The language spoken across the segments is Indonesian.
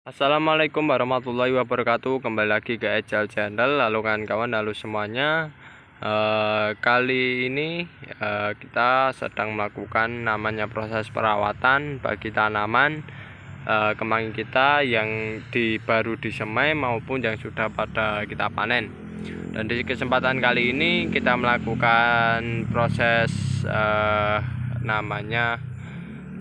Assalamualaikum warahmatullahi wabarakatuh. Kembali lagi ke Ejal Channel. Halo kawan-kawan, halo semuanya. Kali ini kita sedang melakukan namanya proses perawatan bagi tanaman kemangi kita yang baru disemai maupun yang sudah pada kita panen. Dan di kesempatan kali ini kita melakukan proses namanya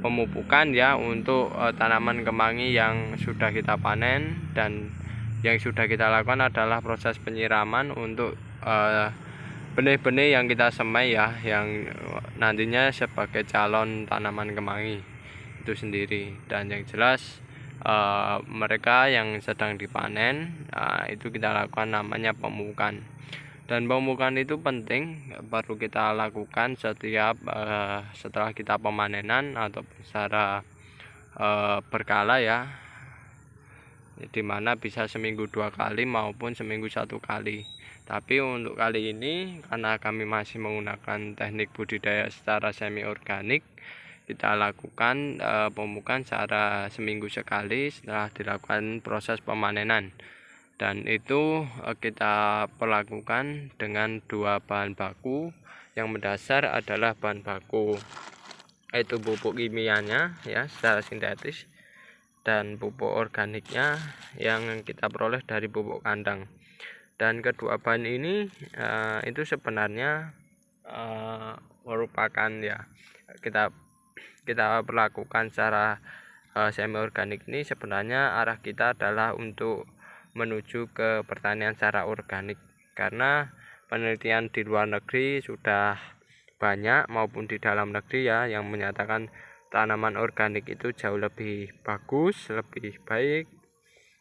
pemupukan ya untuk tanaman kemangi yang sudah kita panen, dan yang sudah kita lakukan adalah proses penyiraman untuk benih-benih yang kita semai ya, yang nantinya sebagai calon tanaman kemangi itu sendiri. Dan yang jelas mereka yang sedang dipanen itu kita lakukan namanya pemupukan. Dan pemupukan itu penting, perlu kita lakukan setiap setelah kita pemanenan atau secara berkala ya, dimana bisa seminggu 2 kali maupun seminggu 1 kali. Tapi untuk kali ini karena kami masih menggunakan teknik budidaya secara semi organik, kita lakukan pemupukan secara seminggu sekali setelah dilakukan proses pemanenan. Dan itu kita perlakukan dengan 2 bahan baku. Yang mendasar adalah bahan baku yaitu pupuk kimianya ya secara sintetis, dan pupuk organiknya yang kita peroleh dari pupuk kandang. Dan kedua bahan ini itu sebenarnya merupakan ya kita perlakukan secara semi organik. Ini sebenarnya arah kita adalah untuk menuju ke pertanian secara organik, karena penelitian di luar negeri sudah banyak maupun di dalam negeri ya yang menyatakan tanaman organik itu jauh lebih bagus, lebih baik,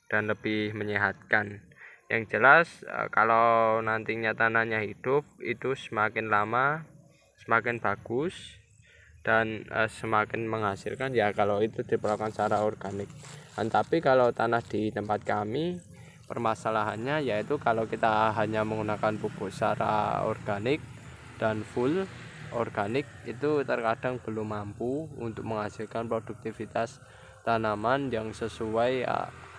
dan lebih menyehatkan. Yang jelas kalau nantinya tanahnya hidup itu semakin lama semakin bagus dan semakin menghasilkan ya kalau itu diperlakukan secara organik. Dan tapi kalau tanah di tempat kami, permasalahannya yaitu kalau kita hanya menggunakan pupuk secara organik dan full organik, itu terkadang belum mampu untuk menghasilkan produktivitas tanaman yang sesuai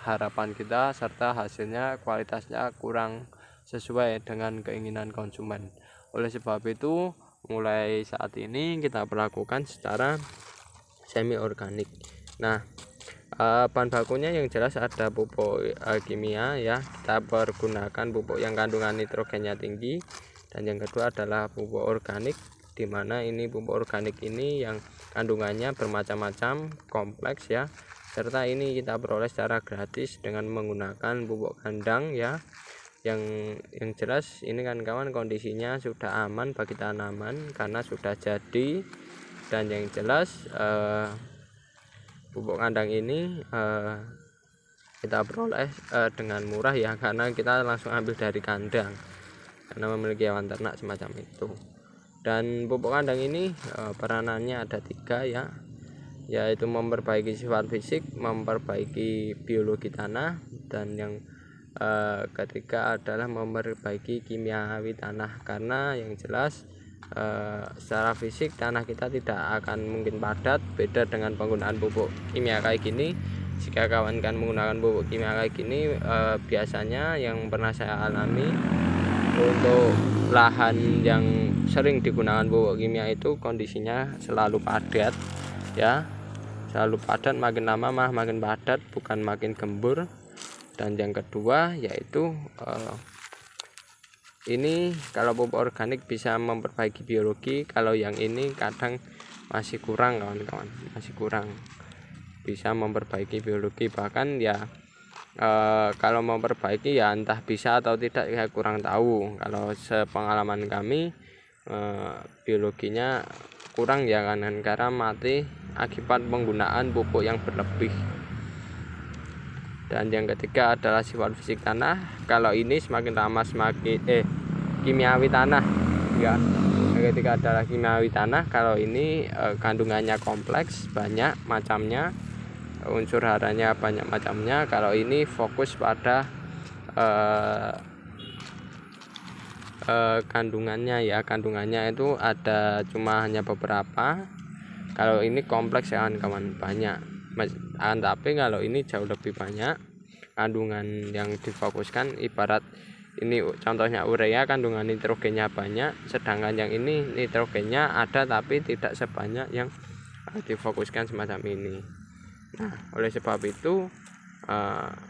harapan kita, serta hasilnya kualitasnya kurang sesuai dengan keinginan konsumen. Oleh sebab itu mulai saat ini kita perlakukan secara semi organik. Nah, bahan bakunya yang jelas ada pupuk kimia ya, kita pergunakan pupuk yang kandungan nitrogennya tinggi. Dan yang kedua adalah pupuk organik, dimana ini pupuk organik ini yang kandungannya bermacam-macam, kompleks ya, serta ini kita peroleh secara gratis dengan menggunakan pupuk kandang ya. Yang jelas ini kan kawan, kondisinya sudah aman bagi tanaman karena sudah jadi. Dan yang jelas pupuk kandang ini kita peroleh dengan murah ya, karena kita langsung ambil dari kandang karena memiliki hewan ternak semacam itu. Dan pupuk kandang ini peranannya ada 3 ya, yaitu memperbaiki sifat fisik, memperbaiki biologi tanah, dan yang ketiga adalah memperbaiki kimiawi tanah. Karena yang jelas secara fisik tanah kita tidak akan mungkin padat, beda dengan penggunaan pupuk kimia kayak gini. Jika kawan kan menggunakan pupuk kimia kayak gini, biasanya yang pernah saya alami untuk lahan yang sering digunakan pupuk kimia itu kondisinya selalu padat ya, selalu padat, makin lama makin padat, bukan makin gembur. Dan yang kedua yaitu ini kalau pupuk organik bisa memperbaiki biologi, kalau yang ini kadang masih kurang kawan-kawan, masih kurang bisa memperbaiki biologi. Bahkan ya kalau memperbaiki ya entah bisa atau tidak, ya kurang tahu. Kalau sepengalaman kami biologinya kurang ya, karena mati akibat penggunaan pupuk yang berlebih. Dan yang ketiga adalah sifat fisik tanah. Kalau ini semakin lama semakin kimiawi tanah ya. Yang ketiga adalah kimiawi tanah. Kalau ini kandungannya kompleks, banyak macamnya, unsur haranya banyak macamnya. Kalau ini fokus pada kandungannya ya, kandungannya itu ada cuma hanya beberapa. Kalau ini kompleks ya kawan-kawan, banyak. Tapi kalau ini jauh lebih banyak kandungan yang difokuskan. Ibarat ini contohnya urea, kandungan nitrogennya banyak, sedangkan yang ini nitrogennya ada tapi tidak sebanyak yang difokuskan semacam ini. Nah, oleh sebab itu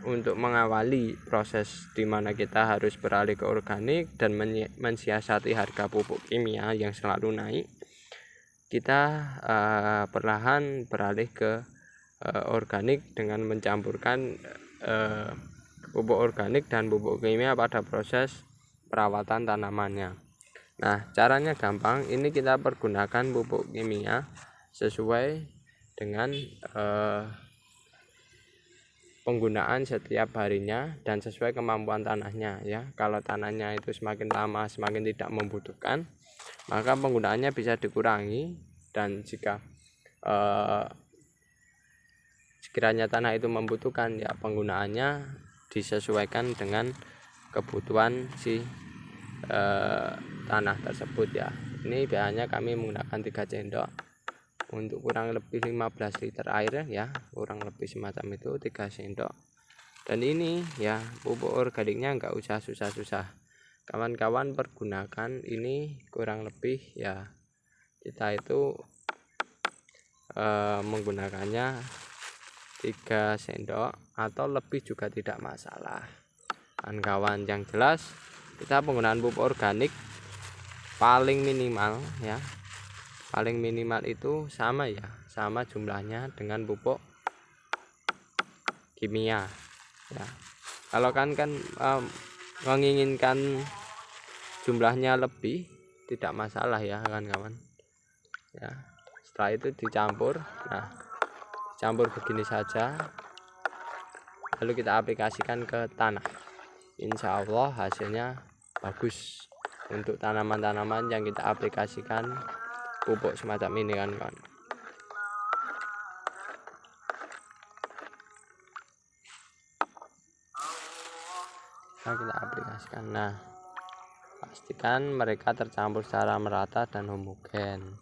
untuk mengawali proses di mana kita harus beralih ke organik dan mensiasati harga pupuk kimia yang selalu naik, kita perlahan beralih ke organik dengan mencampurkan pupuk organik dan pupuk kimia pada proses perawatan tanamannya. Nah, caranya gampang. Ini kita pergunakan pupuk kimia sesuai dengan penggunaan setiap harinya dan sesuai kemampuan tanahnya ya. Kalau tanahnya itu semakin lama semakin tidak membutuhkan, maka penggunaannya bisa dikurangi. Dan jika sekiranya tanah itu membutuhkan, ya penggunaannya disesuaikan dengan kebutuhan si tanah tersebut ya. Ini biasanya kami menggunakan 3 sendok untuk kurang lebih 15 liter air ya, kurang lebih semacam itu 3 sendok. Dan ini ya pupuk organiknya enggak usah susah-susah, kawan-kawan pergunakan ini kurang lebih ya, kita itu menggunakannya 3 sendok atau lebih juga tidak masalah kan kawan. Yang jelas kita penggunaan pupuk organik paling minimal ya, paling minimal itu sama ya, sama jumlahnya dengan pupuk kimia ya. Kalau kan menginginkan jumlahnya lebih tidak masalah ya kan kawan ya. Setelah itu dicampur, nah campur begini saja, lalu kita aplikasikan ke tanah. Insya Allah hasilnya bagus untuk tanaman-tanaman yang kita aplikasikan pupuk semacam ini kan kawan. Nah, kita aplikasikan. Nah, pastikan mereka tercampur secara merata dan homogen.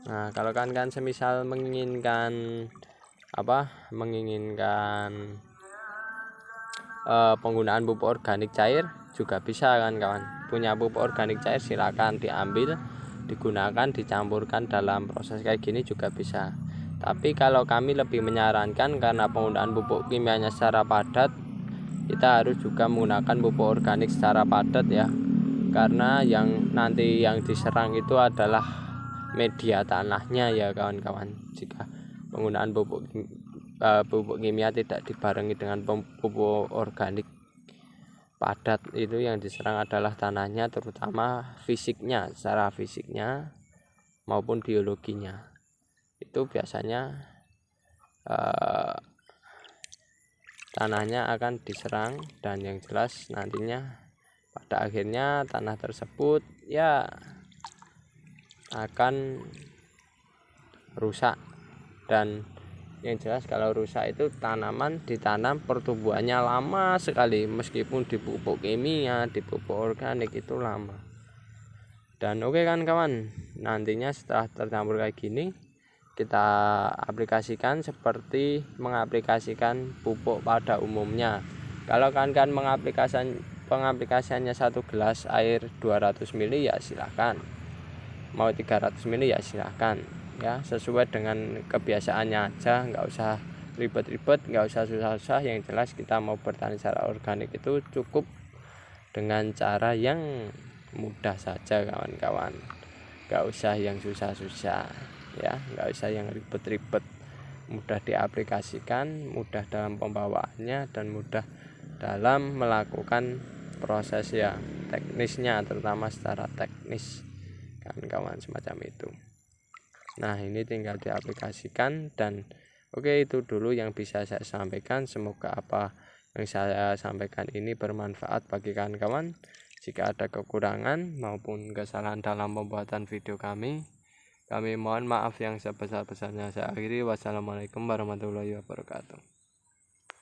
Nah, kalau kan semisal menginginkan penggunaan pupuk organik cair juga bisa kan kawan. Punya pupuk organik cair silakan diambil, digunakan, dicampurkan dalam proses kayak gini juga bisa. Tapi kalau kami lebih menyarankan karena penggunaan pupuk kimianya secara padat, kita harus juga menggunakan pupuk organik secara padat ya. Karena yang nanti yang diserang itu adalah media tanahnya ya kawan-kawan. Jika penggunaan pupuk kimia tidak dibarengi dengan pupuk organik padat, itu yang diserang adalah tanahnya, terutama fisiknya, secara fisiknya maupun biologinya. Itu biasanya tanahnya akan diserang dan yang jelas nantinya pada akhirnya tanah tersebut ya akan rusak. Dan yang jelas kalau rusak itu tanaman ditanam pertumbuhannya lama sekali, meskipun di pupuk kimia, di pupuk organik itu lama. Dan oke kan kawan, nantinya setelah tercampur kayak gini kita aplikasikan seperti mengaplikasikan pupuk pada umumnya. Kalau kan pengaplikasiannya 1 gelas air 200 ml ya silahkan, mau 300 ml ya silahkan ya, sesuai dengan kebiasaannya aja, nggak usah ribet-ribet, nggak usah susah-susah. Yang jelas kita mau bertani secara organik itu cukup dengan cara yang mudah saja kawan-kawan, nggak usah yang susah-susah ya, nggak usah yang ribet-ribet, mudah diaplikasikan, mudah dalam pembawaannya dan mudah dalam melakukan proses ya teknisnya, terutama secara teknis kawan-kawan semacam itu. Nah, ini tinggal diaplikasikan. Dan oke, itu dulu yang bisa saya sampaikan. Semoga apa yang saya sampaikan ini bermanfaat bagi kawan-kawan. Jika ada kekurangan maupun kesalahan dalam pembuatan video kami mohon maaf yang sebesar-besarnya. Saya akhiri, wassalamualaikum warahmatullahi wabarakatuh.